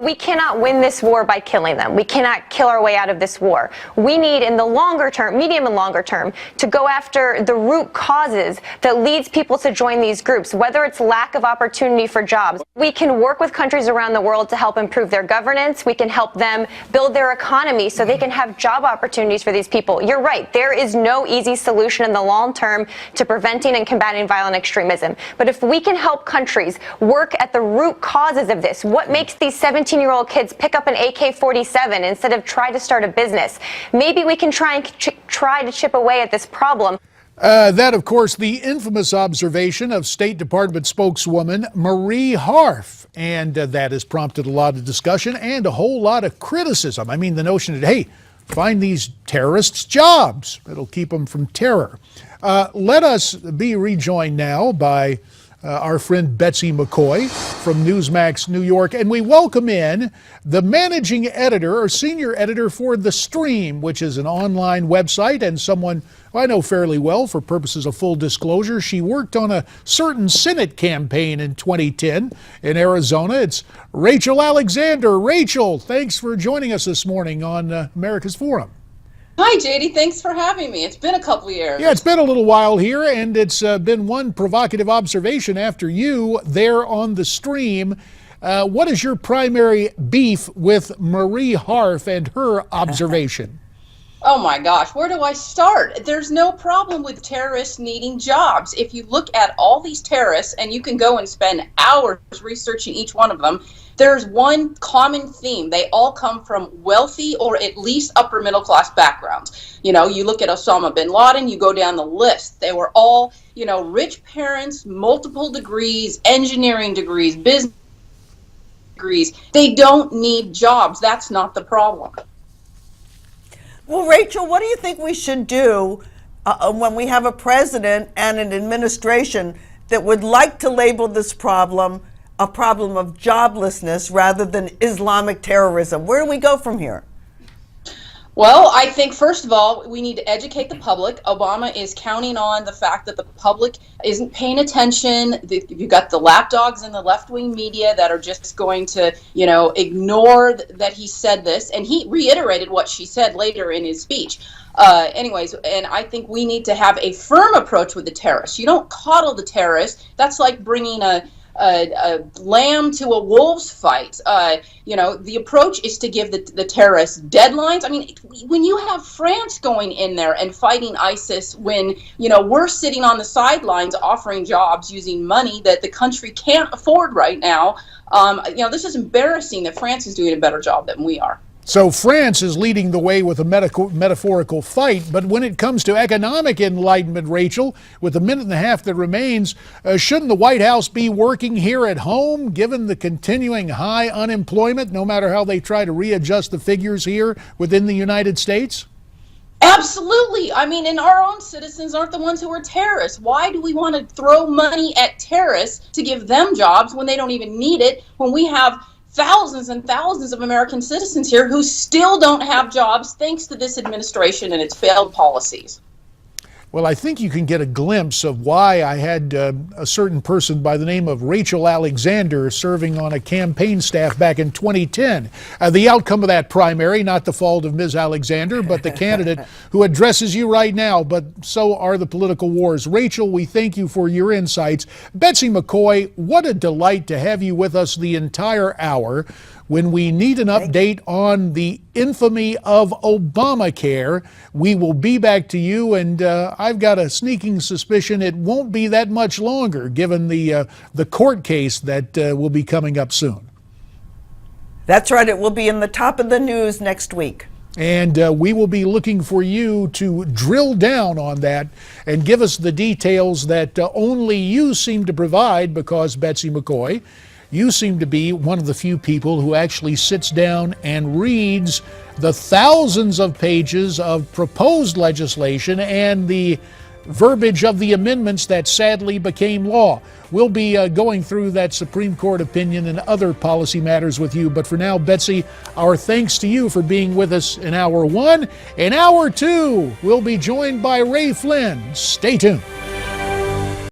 we cannot win this war by killing them. We cannot kill our way out of this war. We need, in the longer term, medium and longer term, to go after the root causes that leads people to join these groups, whether it's lack of opportunity for jobs. We can work with countries around the world to help improve their governance. We can help them build their economy so they can have job opportunities for these people. You're right. There is no easy solution in the long term to preventing and combating violent extremism. But if we can help countries work at the root causes of this, what makes these 17-year-old kids pick up an AK-47 instead of try to start a business? Maybe we can try to chip away at this problem. That, of course, the infamous observation of State Department spokeswoman Marie Harf. And that has prompted a lot of discussion and a whole lot of criticism. I mean, the notion that, hey, find these terrorists jobs. It'll keep them from terror. Let us be rejoined now by our friend Betsy McCoy from Newsmax New York. And we welcome in the managing editor or senior editor for The Stream, which is an online website and someone I know fairly well for purposes of full disclosure. She worked on a certain Senate campaign in 2010 in Arizona. It's Rachel Alexander. Rachel, thanks for joining us this morning on America's Forum. Hi, JD. Thanks for having me. It's been a couple years. Yeah, it's been a little while here, and it's been one provocative observation after you there on The Stream. What is your primary beef with Marie Harf and her observation? Oh my gosh, where do I start? There's no problem with terrorists needing jobs. If you look at all these terrorists, and you can go and spend hours researching each one of them, there's one common theme. They all come from wealthy or at least upper middle class backgrounds. You know, you look at Osama bin Laden, you go down the list. They were all, you know, rich parents, multiple degrees, engineering degrees, business degrees. They don't need jobs. That's not the problem. Well, Rachel, what do you think we should do when we have a president and an administration that would like to label this problem a problem of joblessness rather than Islamic terrorism? Where do we go from here? Well, I think, first of all, we need to educate the public. Obama is counting on the fact that the public isn't paying attention. You've got the lapdogs in the left-wing media that are just going to, you know, ignore that he said this. And he reiterated what she said later in his speech. Anyways, and I think we need to have a firm approach with the terrorists. You don't coddle the terrorists. That's like bringing a lamb to a wolves fight. You know, the approach is to give the terrorists deadlines. I mean, when you have France going in there and fighting ISIS, when, you know, we're sitting on the sidelines offering jobs using money that the country can't afford right now, you know, this is embarrassing that France is doing a better job than we are. So France is leading the way with a metaphorical fight, but when it comes to economic enlightenment, Rachel, with the minute and a half that remains, shouldn't the White House be working here at home, given the continuing high unemployment, no matter how they try to readjust the figures here within the United States? Absolutely. I mean, and our own citizens aren't the ones who are terrorists. Why do we want to throw money at terrorists to give them jobs when they don't even need it, when we have thousands and thousands of American citizens here who still don't have jobs thanks to this administration and its failed policies? Well, I think you can get a glimpse of why I had a certain person by the name of Rachel Alexander serving on a campaign staff back in 2010. The outcome of that primary, not the fault of Ms. Alexander, but the candidate who addresses you right now, but so are the political wars. Rachel, we thank you for your insights. Betsy McCoy, what a delight to have you with us the entire hour. When we need an update on the infamy of Obamacare, we will be back to you, and I've got a sneaking suspicion it won't be that much longer, given the court case that will be coming up soon. That's right. It will be in the top of the news next week. And we will be looking for you to drill down on that and give us the details that only you seem to provide, because, Betsy McCoy, you seem to be one of the few people who actually sits down and reads the thousands of pages of proposed legislation and the verbiage of the amendments that sadly became law. We'll be going through that Supreme Court opinion and other policy matters with you. But for now, Betsy, our thanks to you for being with us in Hour 1. In Hour 2, we'll be joined by Ray Flynn. Stay tuned.